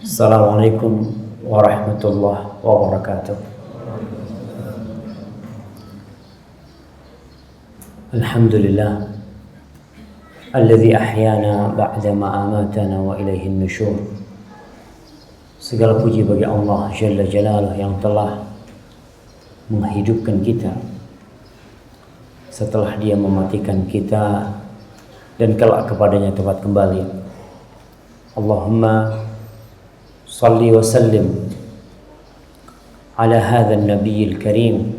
Assalamualaikum warahmatullahi wabarakatuh. Alhamdulillah alladzi ahyana ba'dama amatana wa ilaihin nusyur. Segala puji bagi Allah Jalla Jalaluh yang telah menghidupkan kita setelah Dia mematikan kita dan kelak kepadanya tempat kembali. Allahumma salli wa sallim ala hadzal nabiyil karim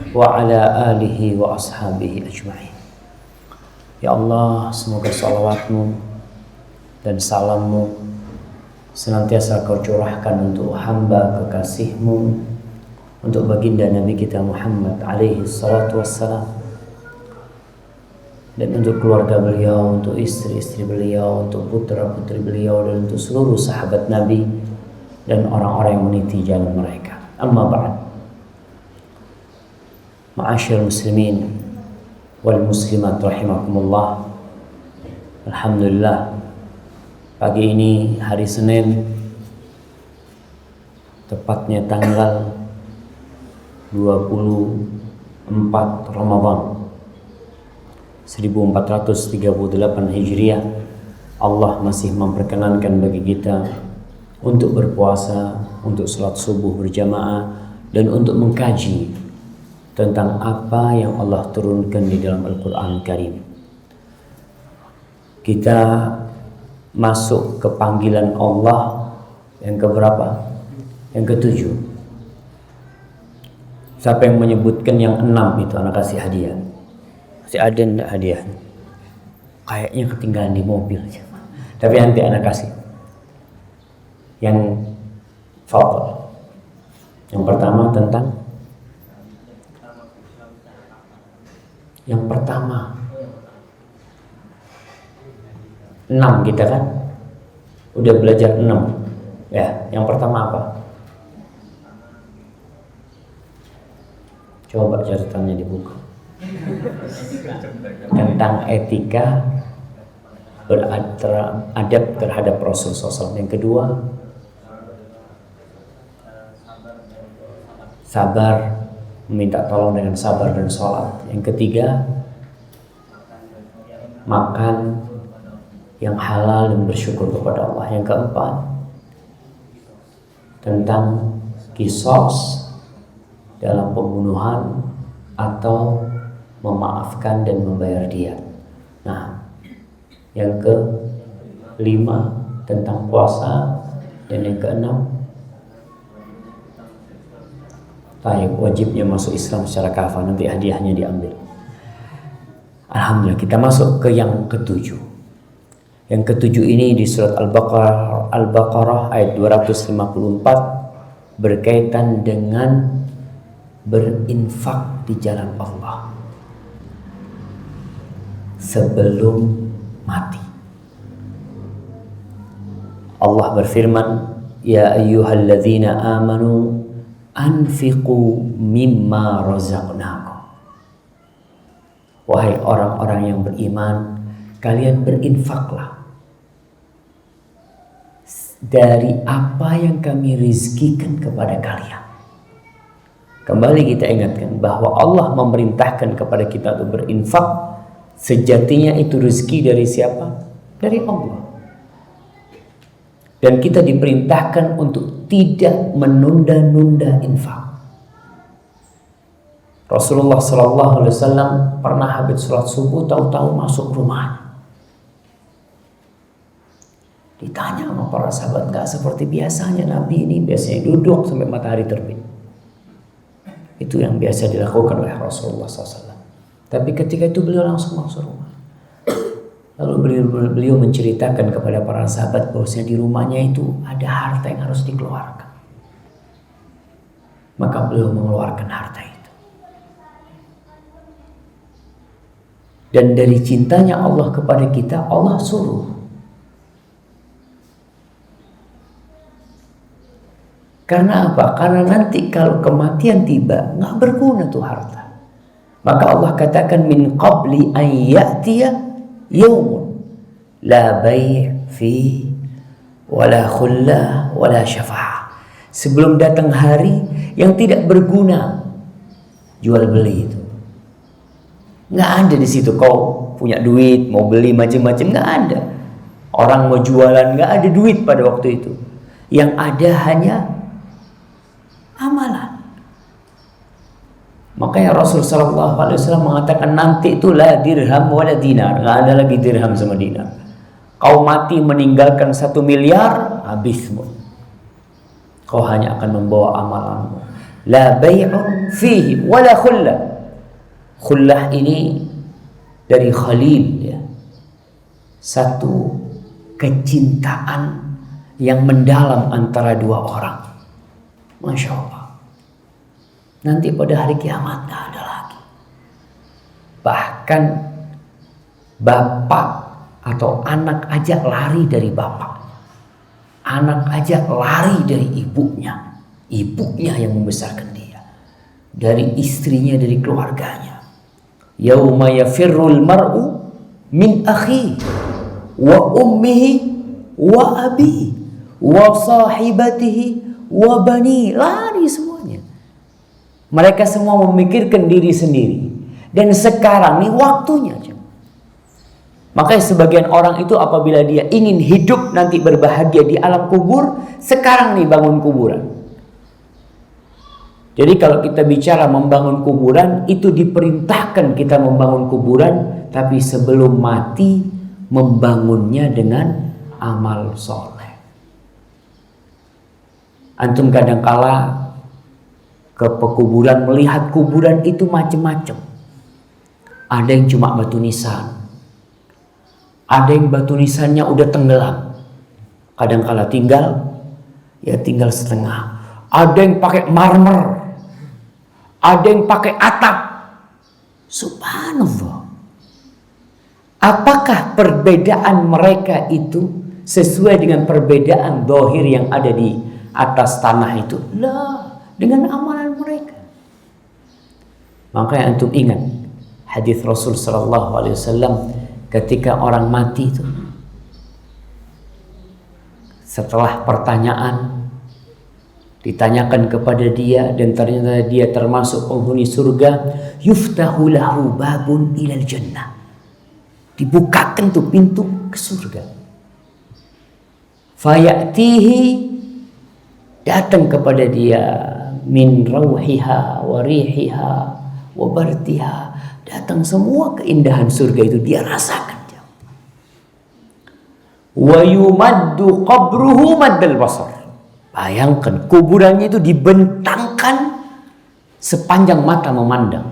wa ala alihi wa ashabihi ajma'in. Ya Allah, semoga salawatmu dan salammu senantiasa kau curahkan untuk hamba kekasihmu, untuk baginda Nabi kita Muhammad alaihi salatu wassalam, dan untuk keluarga beliau, untuk istri-istri beliau, untuk putra-putri beliau, dan untuk seluruh sahabat Nabi dan orang-orang yang meniti jalan mereka. Amma ba'd. Ma'asyiral muslimin wal muslimat rahimakumullah. Alhamdulillah, pagi ini hari Senin, tepatnya tanggal 24 Ramadan 1438 Hijriah, Allah masih memperkenankan bagi kita untuk berpuasa, untuk salat subuh berjamaah, dan untuk mengkaji tentang apa yang Allah turunkan di dalam Al-Quran Karim. Kita masuk ke panggilan Allah yang keberapa? Yang ketujuh. Siapa yang menyebutkan yang 6 itu anak kasih hadiah? Masih ada enggak hadiah? Kayaknya ketinggalan di mobil. Tapi nanti anak kasih. Yang fadhil. Yang pertama tentang yang pertama 6 kita kan? Udah belajar 6. Ya, yang pertama apa? Coba catatannya dibuka. Tentang etika beradab terhadap Rasulullah SAW. Yang kedua, sabar, meminta tolong dengan sabar dan sholat. Yang ketiga, makan yang halal dan bersyukur kepada Allah. Yang keempat, tentang qisas dalam pembunuhan atau memaafkan dan membayar diat. Nah, yang kelima tentang puasa, dan yang keenam wajibnya masuk Islam secara kafah, nanti hadiahnya diambil. Alhamdulillah, kita masuk ke yang ketujuh. Yang ketujuh ini di surat Al-Baqarah ayat 254 berkaitan dengan berinfak di jalan Allah sebelum mati. Allah berfirman, ya ayyuhalladzina amanu anfiqu mimma razaqnakum. Wahai orang-orang yang beriman, kalian berinfaklah dari apa yang kami rizkikan kepada kalian. Kembali kita ingatkan bahwa Allah memerintahkan kepada kita untuk berinfak. Sejatinya itu rezeki dari siapa? Dari Allah. Dan kita diperintahkan untuk tidak menunda-nunda infak. Rasulullah SAW pernah habis sholat subuh, tahu-tahu masuk rumah. Ditanya sama para sahabat, nggak seperti biasanya Nabi ini biasanya duduk sampai matahari terbit. Itu yang biasa dilakukan oleh Rasulullah SAW. Tapi ketika itu beliau langsung masuk rumah. Lalu beliau menceritakan kepada para sahabat bahwasanya di rumahnya itu ada harta yang harus dikeluarkan. Maka beliau mengeluarkan harta itu. Dan dari cintanya Allah kepada kita, Allah suruh. Karena apa? Karena nanti kalau kematian tiba, nggak berguna tuh harta. Maka Allah katakan min qabli an ya'tiya yaumun la bai' fi wala khullah wala syafa'ah. Sebelum datang hari yang tidak berguna jual beli itu. Nggak ada di situ kau punya duit mau beli macam-macam, nggak ada. Orang mau jualan, nggak ada duit pada waktu itu. Yang ada hanya amalan. Makanya Rasul sallallahu alaihi wasallam mengatakan nanti itu la dirham wala dinar, nggak ada lagi dirham sama dinar. Kau mati meninggalkan 1 miliar, habismu. Kau hanya akan membawa amalanmu. La bay'un fihi wala khullah. Khullah ini dari khalil ya. Satu kecintaan yang mendalam antara dua orang. Masya Allah. Nanti pada hari kiamat gak ada lagi. Bahkan bapak atau anak aja lari dari bapak. Anak aja lari dari ibunya. Ibunya yang membesarkan dia. Dari istrinya, dari keluarganya. Yauma yafirrul mar'u min akhi wa ummihi wa abi wa sahibatihi wa bani. Lari semuanya. Mereka semua memikirkan diri sendiri. Dan sekarang ini waktunya. Makanya sebagian orang itu apabila dia ingin hidup nanti berbahagia di alam kubur, sekarang nih bangun kuburan. Jadi kalau kita bicara membangun kuburan, itu diperintahkan kita membangun kuburan, tapi sebelum mati membangunnya dengan amal soleh. Antum kadangkala ke pekuburan melihat kuburan itu macam-macam. Ada yang cuma batu nisan. Ada yang batu nisannya udah tenggelam. Kadangkala tinggal setengah. Ada yang pakai marmer. Ada yang pakai atap. Subhanallah. Apakah perbedaan mereka itu sesuai dengan perbedaan zahir yang ada di atas tanah itu? Lah, dengan amalan mereka. Makanya antum ingat hadis Rasul sallallahu alaihi wasallam ketika orang mati itu, setelah pertanyaan ditanyakan kepada dia dan ternyata dia termasuk penghuni surga, yuftahu lahu babun ilal jannah, dibukakan tuh pintu ke surga. Fayatihi, datang kepada dia min rauhiha wa rihiha wa bartiha, datang semua keindahan surga itu dia rasakan. Wa yumaddu qabruhu maddal basar. Bayangkan kuburannya itu dibentangkan sepanjang mata memandang.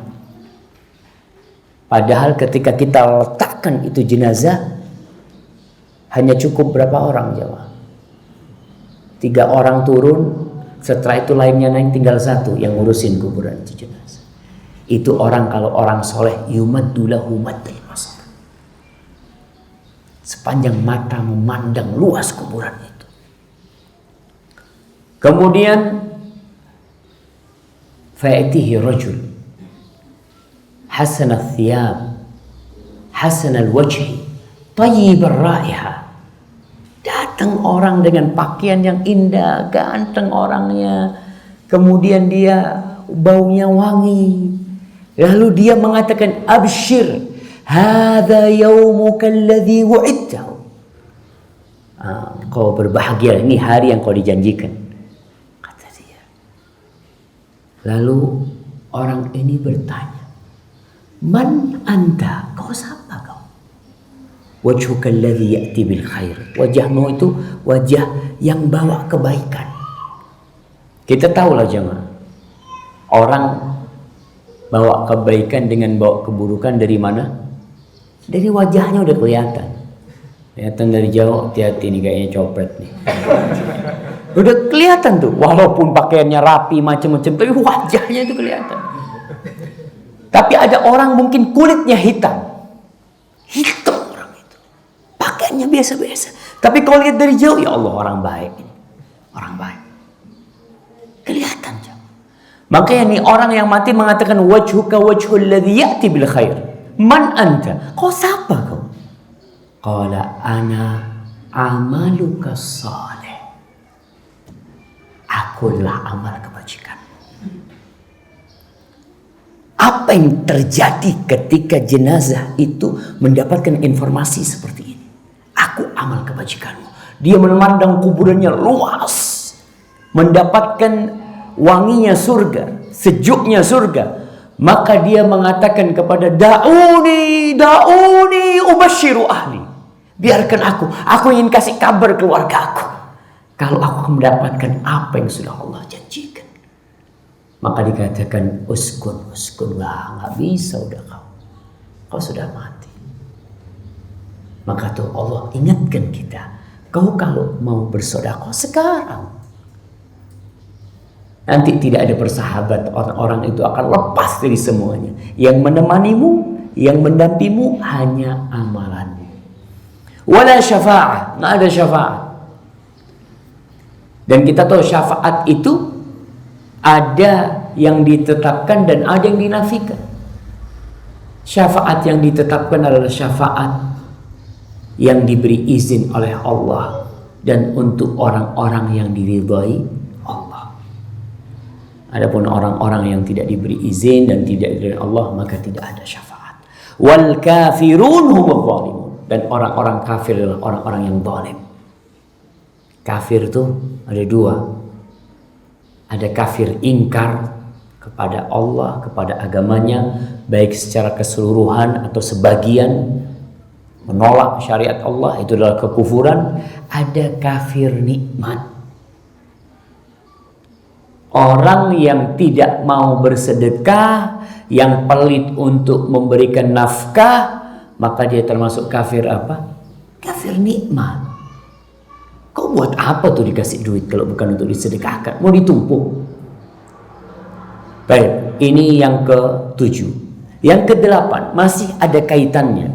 Padahal ketika kita letakkan itu jenazah hanya cukup berapa orang jemaah? 3 orang turun, setelah itu lainnya naik, tinggal 1 yang ngurusin kuburan itu jenazah. Itu orang kalau orang soleh, yumaddu lahu maddal basar. Sepanjang mata memandang luas kuburan itu. Kemudian fa'atihi rajul hasan al-thiyab hasan al-wajhi tayyib ar-raiha. Datang orang dengan pakaian yang indah, ganteng orangnya, kemudian dia baunya wangi. Lalu dia mengatakan, abshir, hadza yaumuka alladhi wu'idtahu. Kau berbahagia, ini hari yang kau dijanjikan. Lalu orang ini bertanya, man anta? Kau siapa kau? Wajhuka alladhi ya'ti bil khair. Wajahmu itu wajah yang bawa kebaikan. Kita tahulah jemaah, orang bawa kebaikan dengan bawa keburukan dari mana? Dari wajahnya udah kelihatan. Kelihatan dari jauh, hati-hati nih kayaknya copet nih. Udah kelihatan tuh, walaupun pakaiannya rapi macam-macam, tapi wajahnya itu kelihatan. Tapi ada orang mungkin kulitnya hitam orang itu, pakaiannya biasa-biasa. Tapi kalau lihat dari jauh, ya Allah orang baik ini, orang baik. Kelihatan jauh. Makanya nih orang yang mati mengatakan wajhuka wajhul ladzi ya'ti bil khair. Man anta? Kau siapa kau? Qala ana amaluka saleh. Aku adalah amal kebajikan. Apa yang terjadi ketika jenazah itu mendapatkan informasi seperti ini? Aku amal kebajikanmu. Dia memandang kuburannya luas, mendapatkan wanginya surga, sejuknya surga. Maka dia mengatakan kepada da'uni ubashiru ahli. Biarkan aku ingin kasih kabar keluarga aku. Kalau aku mendapatkan apa yang sudah Allah janjikan. Maka dikatakan uskun, nggak bisa udah kau sudah mati. Maka tuh Allah ingatkan kita, kau kalau mau bersedekah sekarang, nanti tidak ada persahabat, orang-orang itu akan lepas dari semuanya. Yang menemanimu, yang mendampingimu hanya amalanmu. Wala syafa'ah, nggak ada syafaat. Dan kita tahu syafaat itu ada yang ditetapkan dan ada yang dinafikan. Syafaat yang ditetapkan adalah syafaat yang diberi izin oleh Allah dan untuk orang-orang yang diridhai Allah. Adapun orang-orang yang tidak diberi izin dan tidak diridhai Allah, maka tidak ada syafaat. Wal kafirun humuz zalimun. Dan orang-orang kafir adalah orang-orang yang zalim. Kafir itu ada dua. Ada kafir ingkar kepada Allah, kepada agamanya, baik secara keseluruhan atau sebagian, menolak syariat Allah, itu adalah kekufuran. Ada kafir nikmat, orang yang tidak mau bersedekah, yang pelit untuk memberikan nafkah, maka dia termasuk kafir apa? Kafir nikmat. Kau buat apa tuh dikasih duit kalau bukan untuk disedekahkan? Mau ditumpuk? Baik, ini yang ke-7. Yang ke-8 masih ada kaitannya.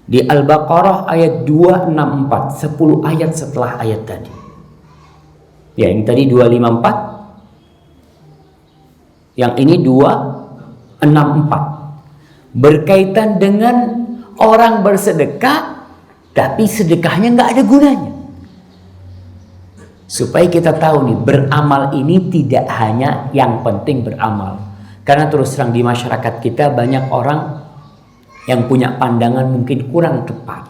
Di Al-Baqarah ayat 264, 10 ayat setelah ayat tadi. Ya, yang tadi 254. Yang ini 264. Berkaitan dengan orang bersedekah, tapi sedekahnya nggak ada gunanya. Supaya kita tahu nih, beramal ini tidak hanya yang penting beramal. Karena terus terang di masyarakat kita banyak orang yang punya pandangan mungkin kurang tepat.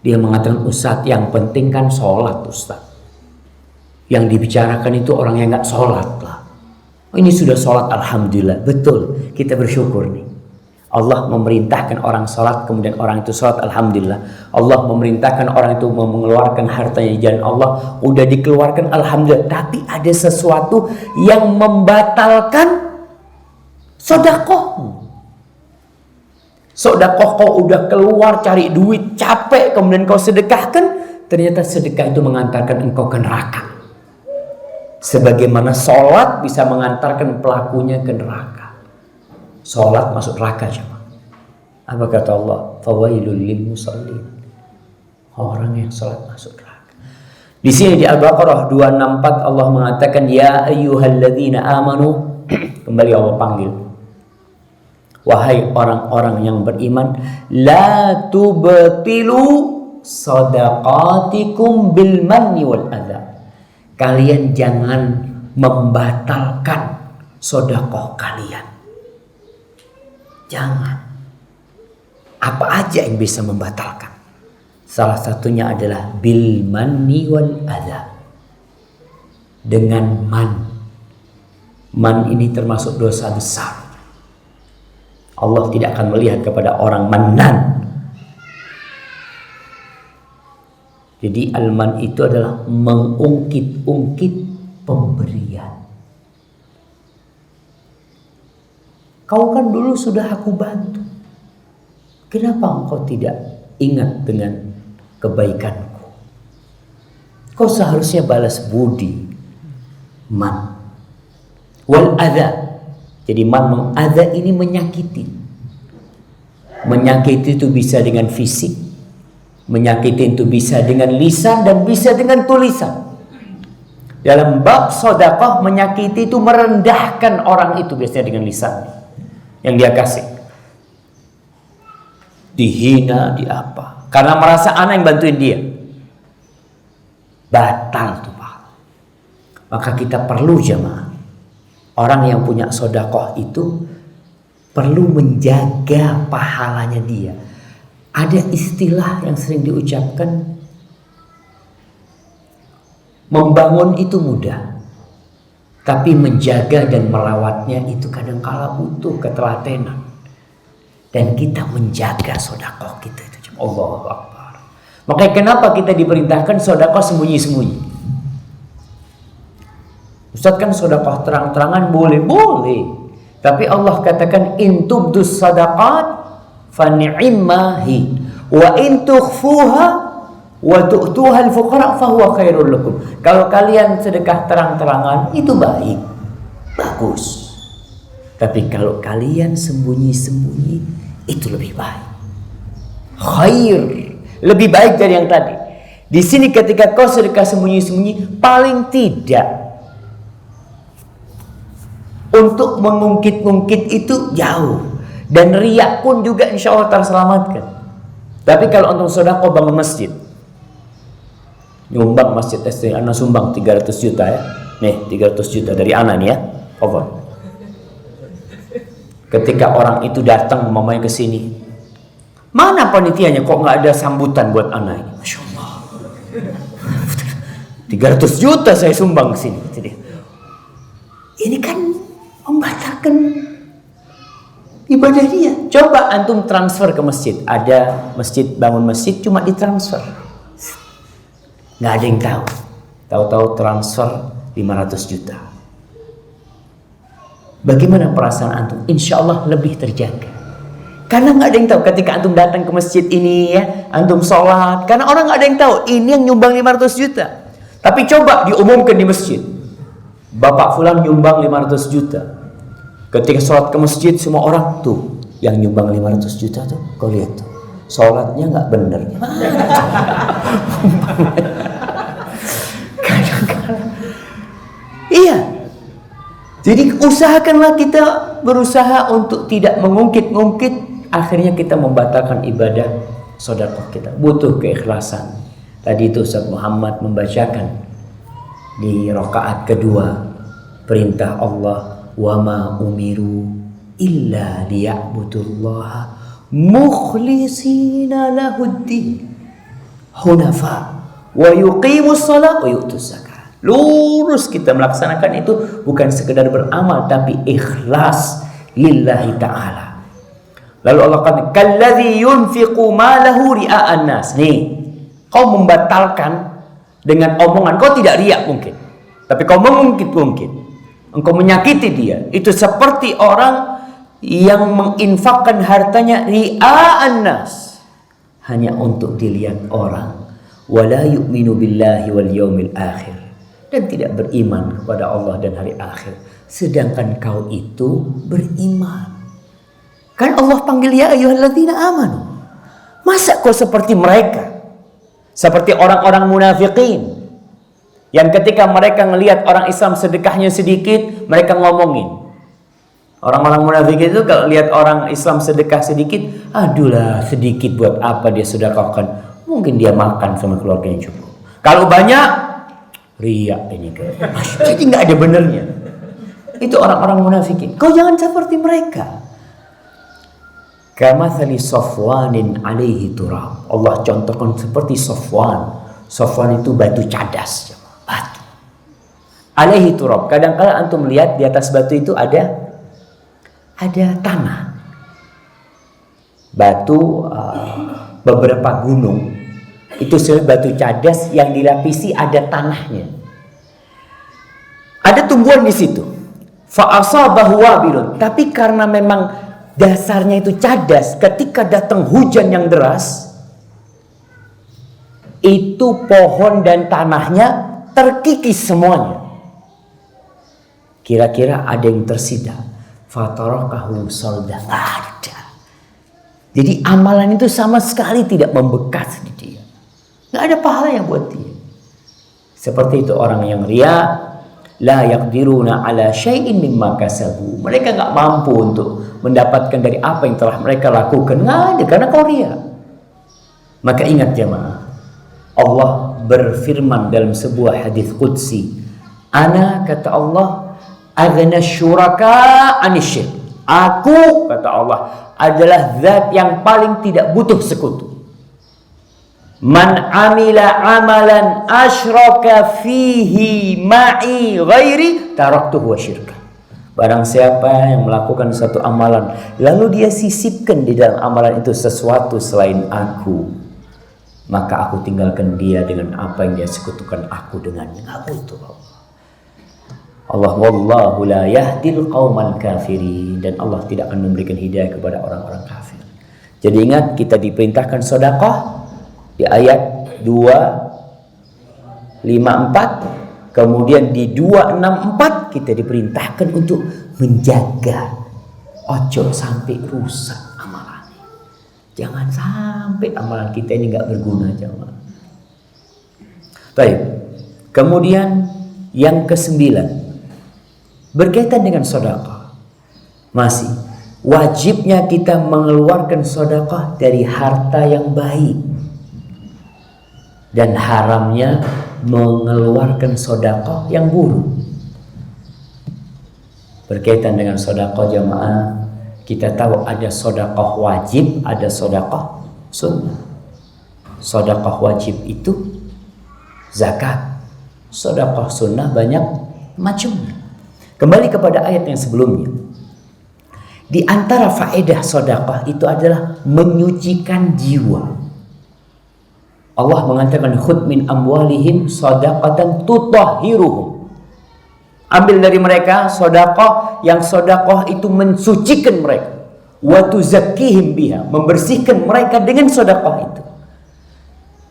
Dia mengatakan, Ustadz, yang penting kan sholat, Ustadz. Yang dibicarakan itu orang yang nggak sholat lah. Oh, ini sudah sholat, alhamdulillah. Betul, kita bersyukur nih. Allah memerintahkan orang sholat, kemudian orang itu sholat, alhamdulillah. Allah memerintahkan orang itu mengeluarkan hartanya di jalan Allah, udah dikeluarkan, alhamdulillah. Tapi ada sesuatu yang membatalkan sedekahmu. Sedekah kau udah keluar cari duit, capek, kemudian kau sedekahkan, ternyata sedekah itu mengantarkan engkau ke neraka. Sebagaimana sholat bisa mengantarkan pelakunya ke neraka. Sholat masuk neraka cuma. Apa kata Allah? Fawailul lil musallin. Orang yang sholat masuk neraka. Di sini di Al-Baqarah 264 Allah mengatakan, ya ayyuhalladzina amanu. Kembali Allah panggil, wahai orang-orang yang beriman, la tubtilu sadaqatikum bil manni wal adha. Kalian jangan membatalkan sedekah kalian. Jangan. Apa aja yang bisa membatalkan? Salah satunya adalah bil manni wal adha. Dengan man. Man ini termasuk dosa besar. Allah tidak akan melihat kepada orang mannan. Jadi al-man itu adalah mengungkit-ungkit pemberian. Kau kan dulu sudah aku bantu. Kenapa engkau tidak ingat dengan kebaikanku? Kau seharusnya balas budi. Man. Wal adha. Jadi man mengadha ini menyakiti. Menyakiti itu bisa dengan fisik. Menyakiti itu bisa dengan lisan dan bisa dengan tulisan. Dalam bab sedekah, menyakiti itu merendahkan orang itu biasanya dengan lisan yang dia kasih. Dihina, di apa? Karena merasa anak yang bantuin dia. batal tuh pahala. Maka kita perlu jemaah, orang yang punya sedekah itu perlu menjaga pahalanya dia. Ada istilah yang sering diucapkan, membangun itu mudah, tapi menjaga dan merawatnya itu kadang-kala butuh ketelatenan. Dan kita menjaga sedekah kita itu. Allahu Akbar. Makanya kenapa kita diperintahkan sedekah sembunyi-sembunyi? Ustaz, kan sedekah terang-terangan boleh. Tapi Allah katakan in tubdus sadaqat fa ni'mahi wa in tukhfuha wa tu'tuha al-fuqara fa huwa khairul lakum. Kalau kalian sedekah terang-terangan itu baik, bagus. Tapi kalau kalian sembunyi-sembunyi itu lebih baik. Khair, lebih baik dari yang tadi. Di sini ketika kau sedekah sembunyi-sembunyi, paling tidak untuk mengungkit-ungkit itu jauh, dan riak pun juga insya Allah terselamatkan. Tapi kalau untuk sedekah bangun masjid, nyumbang masjid SD, anak sumbang 300 juta ya, nih 300 juta dari anak nih ya, over. Ketika orang itu datang mamanya ke sini, mana panitianya kok nggak ada sambutan buat anak ini? Masya Allah, 300 juta saya sumbang ke sini. Jadi, ini kan membatalkan ibadah dia. Coba antum transfer ke masjid, ada masjid, bangun masjid cuma ditransfer, nggak ada yang tahu. Tahu-tahu transfer 500 juta. Bagaimana perasaan antum? Insya Allah lebih terjaga. Karena nggak ada yang tahu ketika antum datang ke masjid ini ya, antum sholat. Karena orang nggak ada yang tahu ini yang nyumbang 500 juta. Tapi coba diumumkan di masjid, Bapak Fulan nyumbang 500 juta. Ketika sholat ke masjid semua orang tuh yang nyumbang 500 juta tuh, kau lihat tuh sholatnya nggak bener. Iya. Jadi usahakanlah kita berusaha untuk tidak mengungkit-ungkit, akhirnya kita membatalkan ibadah sedekah kita. Butuh keikhlasan. Tadi itu Ustaz Muhammad membacakan di rakaat kedua perintah Allah, wa ma umiru illa liya'budullaha mukhlishina lahuddin hunafa wa yuqimus shalah wa yu'tuz zakah. Lurus kita melaksanakan itu, bukan sekedar beramal tapi ikhlas lillahi ta'ala. Lalu Allah kata kalladzi yunfiqu malahu ria'an nas. Nih, kau membatalkan dengan omongan, kau tidak riak mungkin, tapi kau mengungkit-ungkit, engkau menyakiti dia. Itu seperti orang yang menginfakkan hartanya ria'an nas, hanya untuk dilihat orang, wala yu'minu billahi wal yaumil akhir, dan tidak beriman kepada Allah dan hari akhir. Sedangkan kau itu beriman. Kan Allah panggil ya ayyuhalladzina amanu. Masa kau seperti mereka? Seperti orang-orang munafikin yang ketika mereka melihat orang Islam sedekahnya sedikit, mereka ngomongin. Orang-orang munafikin itu kalau lihat orang Islam sedekah sedikit, adulah sedikit buat apa dia sedekahkan? Mungkin dia makan sama keluarganya cukup. Kalau banyak, riak ini kan. Jadi nggak ada benernya. Itu orang-orang munafikin. Kau jangan seperti mereka. Kamathali Safwanin alaihi turab. Allah contohkan seperti Safwan. Safwan itu batu cadas, batu. Alaihi turab. Kadang-kadang antum melihat di atas batu itu ada tanah. Batu beberapa gunung itu batu cadas yang dilapisi ada tanahnya. Ada tumbuhan di situ. Fa asabahu wabilun. Tapi karena memang dasarnya itu cadas, ketika datang hujan yang deras, itu pohon dan tanahnya terkikis semuanya. Kira-kira ada yang tersisa. Fatarakahu salda. Ada. Jadi amalan itu sama sekali tidak membekas di dia. Nggak ada pahalanya buat dia. Seperti itu orang yang riya, la yaqdiruna ala syai'in mimma kasabu. Mereka nggak mampu untuk mendapatkan dari apa yang telah mereka lakukan. Nggak ada, karena kau riya. Maka ingat jemaah, Allah berfirman dalam sebuah hadis qudsi, ana, kata Allah, aghna syuraka anisyirk. Aku, kata Allah, adalah zat yang paling tidak butuh sekutu. Man amila amalan asyraka fihi ma'i ghairi taraktuhu wa syirka. Barang siapa yang melakukan satu amalan lalu dia sisipkan di dalam amalan itu sesuatu selain aku, maka aku tinggalkan dia dengan apa yang dia sekutukan aku dengannya. Aku itu Allah, wallahu la yahdil qaumal kafirin, dan Allah tidak akan memberikan hidayah kepada orang-orang kafir. Jadi ingat, kita diperintahkan sedekah di ayat 254, kemudian di 264 kita diperintahkan untuk menjaga ojo sampai rusak amalan. Jangan sampai amalan kita ini nggak berguna, jemaah. Baik. Kemudian yang ke-9 berkaitan dengan sedekah. Masih wajibnya kita mengeluarkan sedekah dari harta yang baik, dan haramnya mengeluarkan sedekah yang buruk. Berkaitan dengan sedekah, jemaah, kita tahu ada sedekah wajib, ada sedekah sunnah. Sedekah wajib itu zakat. Sedekah sunnah banyak macamnya. Kembali kepada ayat yang sebelumnya. Di antara faedah sedekah itu adalah menyucikan jiwa. Allah mengatakan, khudh min amwalihim shadaqatan tutahhiruhum. Ambil dari mereka sedekah, yang sedekah itu mensucikan mereka. Wa tuzakkihim biha, membersihkan mereka dengan sedekah itu.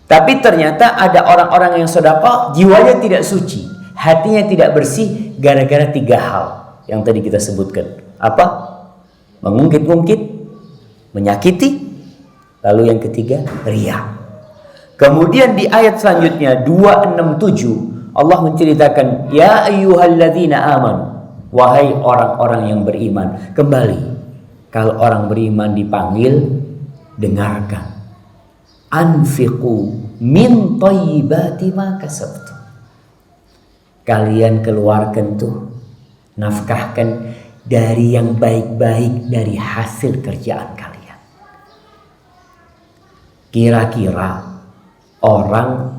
Tapi ternyata ada orang-orang yang sedekah jiwanya tidak suci, hatinya tidak bersih, gara-gara 3 hal yang tadi kita sebutkan. Apa? Mengungkit-ungkit, menyakiti, lalu yang ketiga riya. Kemudian di ayat selanjutnya 267 Allah menceritakan, ya ayyuhalladzina amanu, wahai orang-orang yang beriman. Kembali, kalau orang beriman dipanggil, dengarkan. Anfiqu min thayyibati ma kasabtum. Kalian keluarkan tuh, nafkahkan dari yang baik-baik dari hasil kerjaan kalian. Kira-kira orang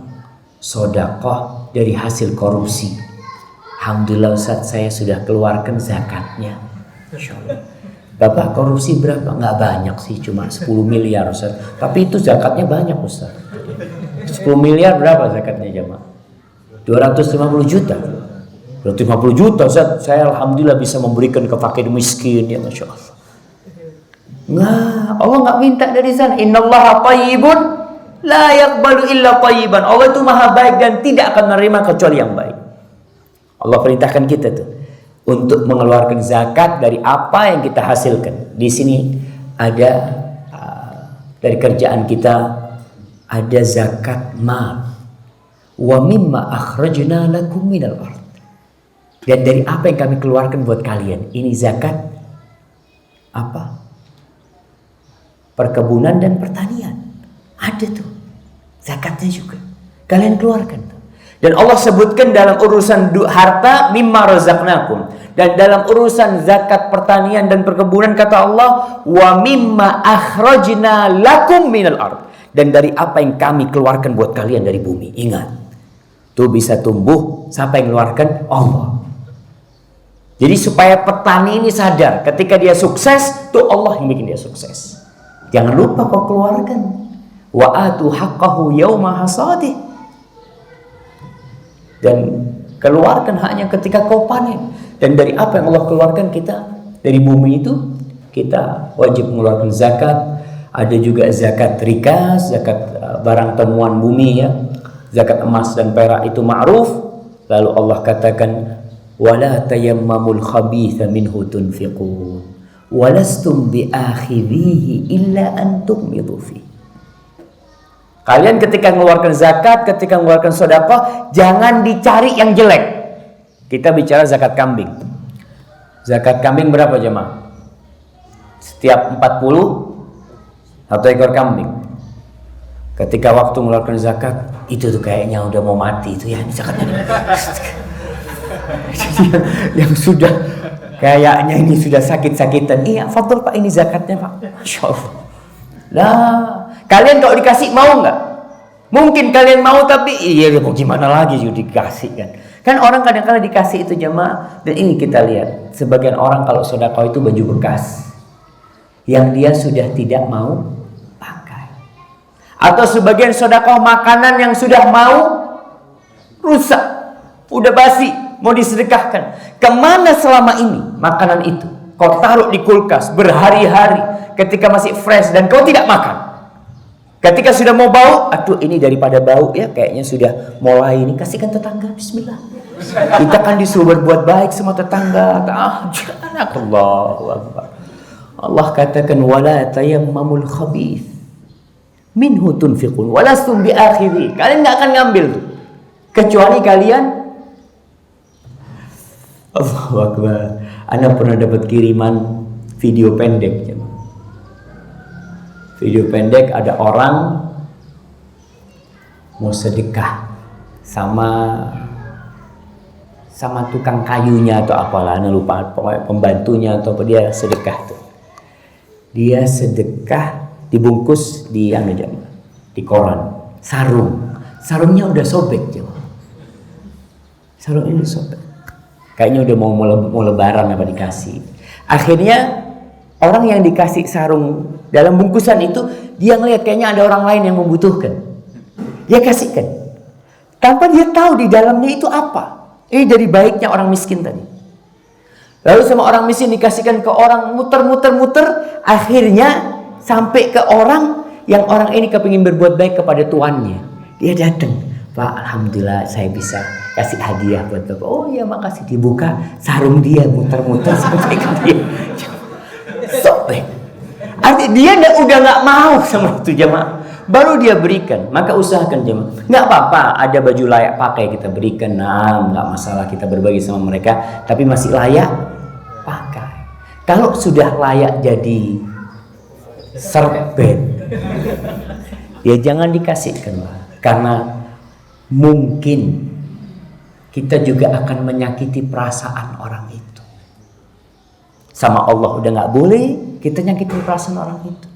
sedekah dari hasil korupsi, alhamdulillah Ustaz, saya sudah keluarkan zakatnya. Insyaallah. Bapak korupsi berapa? Nggak banyak sih, cuma 10 miliar Ustaz. Tapi itu zakatnya banyak Ustaz. 10 miliar berapa zakatnya jemaah? 250 juta. 250 juta Ustaz, saya alhamdulillah bisa memberikan ke fakir miskin, ya Masya Allah. Nggak, Allah nggak minta dari sana. Innallaha thayyibun la yaqbalu illa thayyiban. Allah itu maha baik dan tidak akan menerima kecuali yang baik. Allah perintahkan kita tuh untuk mengeluarkan zakat dari apa yang kita hasilkan. Di sini ada dari kerjaan kita ada zakat mal. Wa mimma akhrajna lakum minal ardh. Dan dari apa yang kami keluarkan buat kalian. Ini zakat apa? Perkebunan dan pertanian. Ada tuh zakatnya juga. Kalian keluarkan. Dan Allah sebutkan dalam urusan harta, mimma razaqnakum. Dan dalam urusan zakat pertanian dan perkebunan kata Allah, wa mimma akhrajna lakum minal ardh. Dan dari apa yang kami keluarkan buat kalian dari bumi. Ingat, tuh bisa tumbuh, siapa yang keluarkan? Allah. Jadi supaya petani ini sadar, ketika dia sukses, tuh Allah yang bikin dia sukses. Jangan lupa kau keluarkan. Wa atu haqqahu yawma hasadih. Dan keluarkan hanya ketika kau panen. Dan dari apa yang Allah keluarkan kita dari bumi itu, kita wajib mengeluarkan zakat. Ada juga zakat rikas, zakat barang temuan bumi, ya. Zakat emas dan perak itu ma'ruf. Lalu Allah katakan, wala tayammamul khabitha minhu tunfiqun walastum biakhidhihi illa an tughmidu fi. Kalian ketika mengeluarkan zakat, ketika mengeluarkan sedekah, jangan dicari yang jelek. Kita bicara zakat kambing. Zakat kambing berapa jemaah? Setiap 40 1 ekor kambing. Ketika waktu mengeluarkan zakat, itu tuh kayaknya udah mau mati itu ya, ini zakatnya. yang sudah kayaknya ini sudah sakit-sakitan. Iya, fadl Pak, ini zakatnya Pak. Masya Allah. Lah, kalian kalau dikasih mau nggak? Mungkin kalian mau, tapi iya mau gimana lagi juga dikasih kan. Kan orang kadang-kadang dikasih itu jemaah. Dan ini kita lihat, sebagian orang kalau sedekah itu baju bekas yang dia sudah tidak mau pakai. Atau sebagian sedekah makanan yang sudah mau rusak, udah basi, mau disedekahkan. Kemana selama ini makanan itu? Kau taruh di kulkas berhari-hari ketika masih fresh dan kau tidak makan. Ketika sudah mau bau, aduh ini daripada bau ya, kayaknya sudah mulai ini, kasihkan tetangga, bismillah. Kita kan disuruh berbuat baik sama tetangga. Allahu Akbar. Allah katakan wala tayammamul khabith minhu tunfiqun walastum biakhiri. Kalian enggak akan ngambil tuh kecuali kalian. Allahu Akbar. Ana pernah dapat kiriman video pendek. Video pendek ada orang mau sedekah sama tukang kayunya atau apalah, ana lupa, pokoknya pembantunya atau apa, dia sedekah tuh. Dia sedekah dibungkus di koran, sarungnya udah sobek coba. Sarungnya udah sobek. Kayaknya udah mau lebaran apa dikasih. Akhirnya orang yang dikasih sarung dalam bungkusan itu, dia ngelihat kayaknya ada orang lain yang membutuhkan. Dia kasihkan. Tanpa dia tahu di dalamnya itu apa. Ini dari baiknya orang miskin tadi. Lalu sama orang miskin dikasihkan ke orang, muter. Akhirnya sampai ke orang yang orang ini kepingin berbuat baik kepada tuannya. Dia datang, Pak, alhamdulillah saya bisa kasih hadiah buat Bapak. Oh iya makasih. Dibuka sarung dia, muter sampai ke dia. Sobek. Artinya dia udah nggak mau sama itu jemaah. Baru dia berikan. Maka usahakan jemaah. Nggak apa-apa, ada baju layak pakai kita berikan. Nah, nggak masalah kita berbagi sama mereka. Tapi masih layak pakai. Kalau sudah layak jadi serbet, ya jangan dikasihkan lah. Karena mungkin kita juga akan menyakiti perasaan orang itu. Sama Allah udah nggak boleh kita nyakitin perasaan orang itu.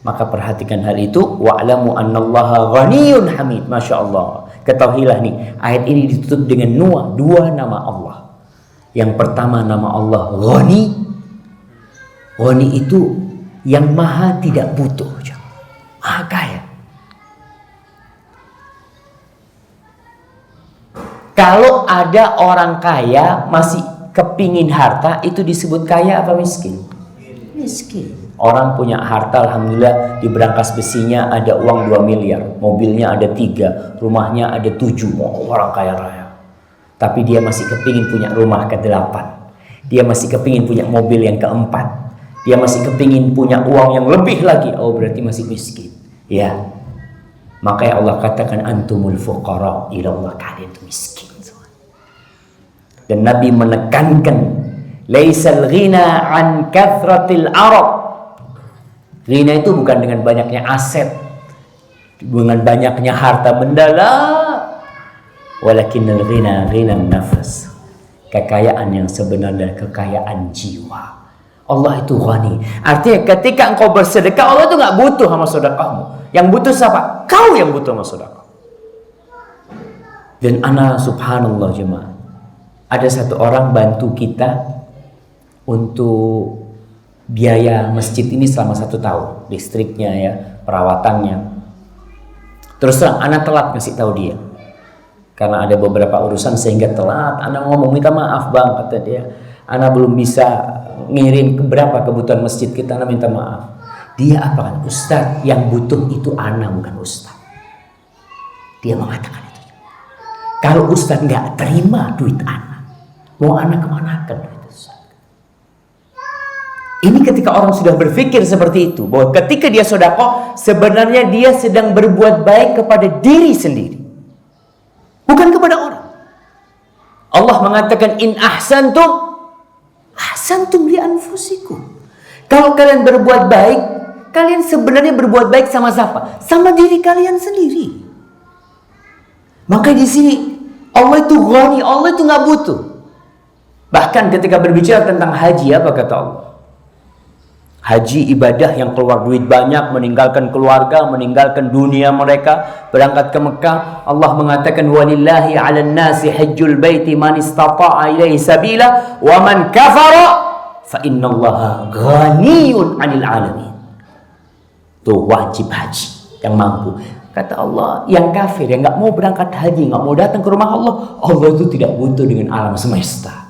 Maka perhatikan hal itu. Wa'lamu annallaha ghaniyyun hamid. Masya Allah. Ketahuilah nih, ayat ini ditutup dengan dua nama Allah. Yang pertama nama Allah Ghani. Ghani itu yang maha tidak butuh, maha kaya. Kalau ada orang kaya masih kepingin harta, itu disebut kaya apa miskin? Miskin. Orang punya harta, alhamdulillah, di berangkas besinya ada uang 2 miliar, mobilnya ada 3, rumahnya ada 7, orang kaya raya. Tapi dia masih kepingin punya rumah ke-8, dia masih kepingin punya mobil yang ke-4, dia masih kepingin punya uang yang lebih lagi. Oh berarti masih miskin. Ya, makanya Allah katakan antumul fuqara ilallah, kalian itu miskin. Dan Nabi menekankan laisal ghina an kathratil arab. Ghina itu bukan dengan banyaknya aset, dengan banyaknya harta benda lah. Walakinnal ghina ghinan nafas. Kekayaan yang sebenarnya kekayaan jiwa. Allah itu ghani. Artinya ketika engkau bersedekah, Allah itu nggak butuh sama sedekahmu. Yang butuh siapa? Kau yang butuh sama sedekah. Dan ana subhanallah jemaah, ada satu orang bantu kita untuk biaya masjid ini selama 1 tahun, listriknya ya, perawatannya. Terus terang, ana telat ngasih tahu dia karena ada beberapa urusan sehingga telat. Ana ngomong minta maaf bang, kata dia, ana belum bisa ngirim berapa kebutuhan masjid kita, ana minta maaf. Dia apa kan, Ustaz, yang butuh itu ana bukan Ustaz. Dia mengatakan itu. Kalau Ustaz nggak terima duit ana, mau ana kemanakan duit Ustaz? Ini ketika orang sudah berpikir seperti itu, bahwa ketika dia sedekah sebenarnya dia sedang berbuat baik kepada diri sendiri, bukan kepada orang. Allah mengatakan in ahsantum li anfusikum. Kalau kalian berbuat baik, Kalian sebenarnya berbuat baik sama siapa? Sama diri kalian sendiri. Maka di sini Allah itu ghani, Allah itu nggak butuh. Bahkan ketika berbicara tentang haji, apa kata Allah? Haji ibadah yang keluar duit banyak, meninggalkan keluarga, meninggalkan dunia mereka, berangkat ke Mekah. Allah mengatakan walillahi 'alan nasi hajjul baiti man istata'a ilaihi sabila wa man kafara fa innallaha ghaniyun 'anil 'alamin. Itu wajib haji yang mampu. Kata Allah, yang kafir, yang nggak mau berangkat haji, nggak mau datang ke rumah Allah, Allah itu tidak butuh dengan alam semesta.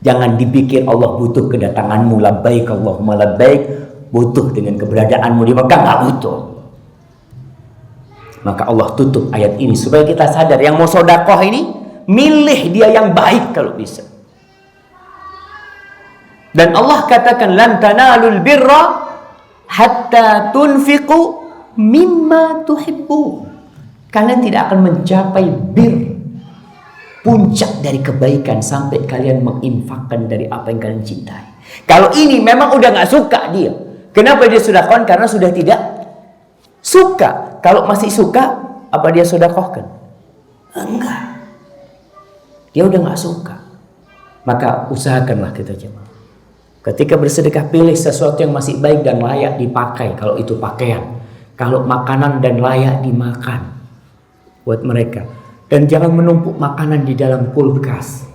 Jangan dipikir Allah butuh kedatanganmu, labbaik Allahumma labbaik, butuh dengan keberadaanmu di Mekah, nggak butuh. Maka Allah tutup ayat ini supaya kita sadar, yang mau sodakoh ini milih dia yang baik kalau bisa. Dan Allah katakan lan tanalul birra hatta tunfiqu mimma tuhibbu. Kalian tidak akan mencapai bir, puncak dari kebaikan, sampai kalian menginfakkan dari apa yang kalian cintai. Kalau ini memang udah gak suka dia, kenapa dia sedekahkan? Karena sudah tidak suka. Kalau masih suka, apa dia sedekahkan? Enggak. Dia udah gak suka. Maka usahakanlah kita jemaah, ketika bersedekah, pilih sesuatu yang masih baik dan layak dipakai. Kalau itu pakaian, kalau makanan dan layak dimakan buat mereka. Dan jangan menumpuk makanan di dalam kulkas.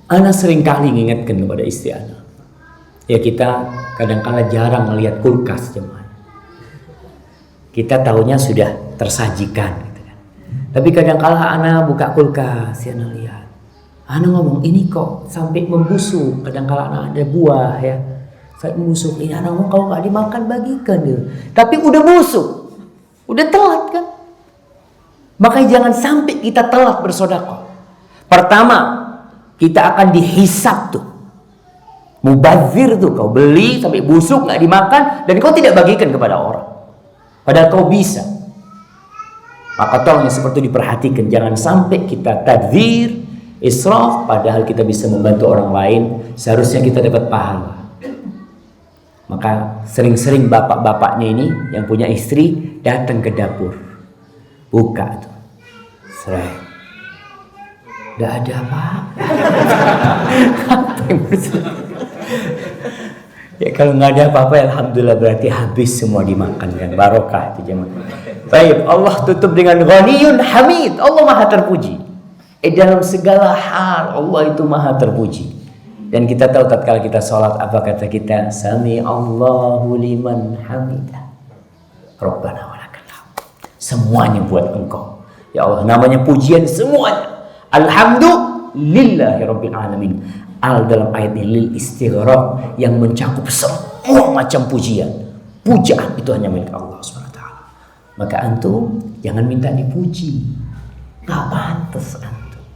Ana sering kali mengingatkan kepada istri ana, ya kita kadang-kala jarang melihat kulkas jemaah. Kita tahunya sudah tersajikan gitu kan. Tapi kadang-kala ana buka kulkas, ya ana lihat, ana ngomong ini kok sampai membusuk. Kadang-kala ana ada buah ya, sampai membusuk. Ini ana ngomong kalau nggak dimakan bagikan dia. Tapi udah busuk, udah telat kan. Makanya jangan sampai kita telat bersedekah. Pertama, kita akan dihisab tuh. Mubazir tuh, kau beli sampai busuk nggak dimakan dan kau tidak bagikan kepada orang. Padahal kau bisa. Maka tolong yang seperti itu diperhatikan. Jangan sampai kita tadzir, israf, padahal kita bisa membantu orang lain. Seharusnya kita dapat pahala. Maka sering-sering bapak-bapaknya ini yang punya istri datang ke dapur. Buka tuh, serai, tidak ada apa-apa. Ya kalau nggak ada apa-apa, alhamdulillah, berarti habis semua dimakan kan, barokah itu jemaah. Baik, Allah tutup dengan Ghaniyun Hamid, Allah maha terpuji. Dalam segala hal Allah itu maha terpuji. Dan kita tahu tatkala kita sholat, apa kata kita? Sami Allahu liman hamidah, Rabbana. Semuanya buat engkau ya Allah, namanya pujian semuanya. Alhamdulillahirabbil alamin. Al dalam ayat ini lil istighraq, yang mencakup semua macam pujian. Pujaan itu hanya milik Allah SWT. Maka antum jangan minta dipuji, nggak pantas antum.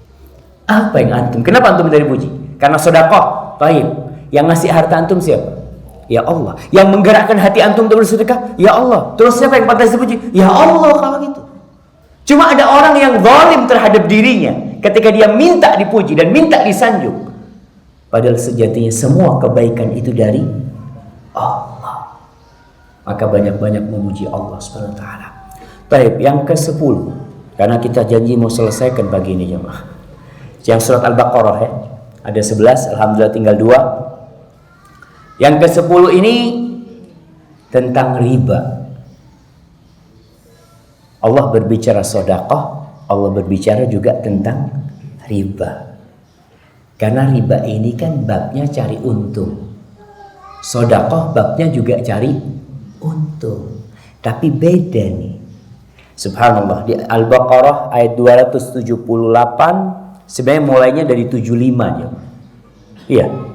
Apa yang antum, kenapa antum minta dipuji? Karena sedekah. Baik, yang ngasih harta antum siapa? Ya Allah. Yang menggerakkan hati antum untuk bersedekah, ya Allah. Terus siapa yang pantas dipuji? Ya Allah. Kalau gitu, cuma ada orang yang zalim terhadap dirinya ketika dia minta dipuji dan minta disanjung, padahal sejatinya semua kebaikan itu dari Allah. Maka banyak-banyak memuji Allah Subhanahu wa taala. Baik, yang ke-10, karena kita janji mau selesaikan pagi ini jemaah. Yang surat Al-Baqarah ya, ada 11, alhamdulillah tinggal 2. Yang ke-10 ini tentang riba. Allah berbicara sedekah, Allah berbicara juga tentang riba. Karena riba ini kan babnya cari untung. Sedekah babnya juga cari untung. Tapi beda nih. Subhanallah, di Al-Baqarah ayat 278 sebenarnya mulainya dari 75 aja. Iya.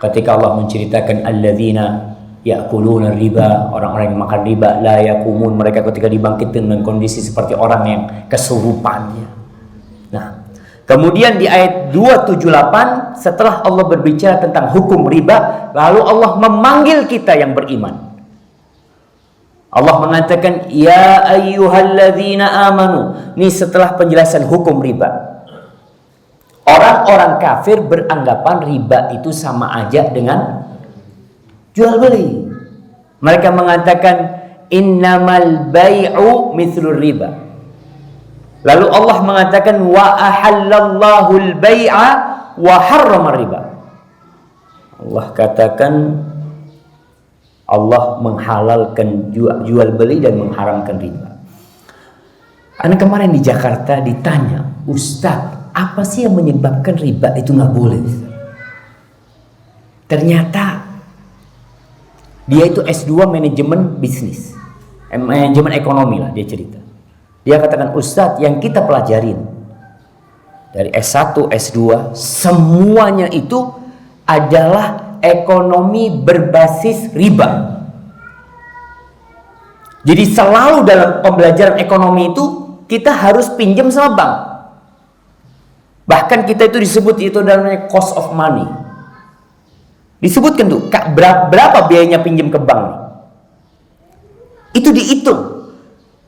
Ketika Allah menceritakan alladzina ya'kuluna riba, orang-orang yang makan riba, la yaqumun, mereka ketika dibangkitkan dengan kondisi seperti orang yang kesurupannya. Nah, kemudian di ayat 278 setelah Allah berbicara tentang hukum riba, lalu Allah memanggil kita yang beriman. Allah mengatakan ya ayyuhalladzina amanu. Ini setelah penjelasan hukum riba. Orang-orang kafir beranggapan riba itu sama aja dengan jual beli. Mereka mengatakan innamal bai'u mithlur riba. Lalu Allah mengatakan wa ahallallahu al-bai'a wa harrama riba. Allah katakan Allah menghalalkan jual beli dan mengharamkan riba. Anak kemarin di Jakarta ditanya, Ustaz, apa sih yang menyebabkan riba itu nggak boleh? Ternyata dia itu S2 manajemen bisnis, manajemen ekonomi lah dia cerita. Dia katakan, Ustaz, yang kita pelajarin dari S1, S2 semuanya itu adalah ekonomi berbasis riba. Jadi selalu dalam pembelajaran ekonomi itu kita harus pinjam sama bank. Bahkan kita itu disebut itu namanya cost of money. Disebutkan tuh berapa biayanya pinjam ke bank. Itu dihitung.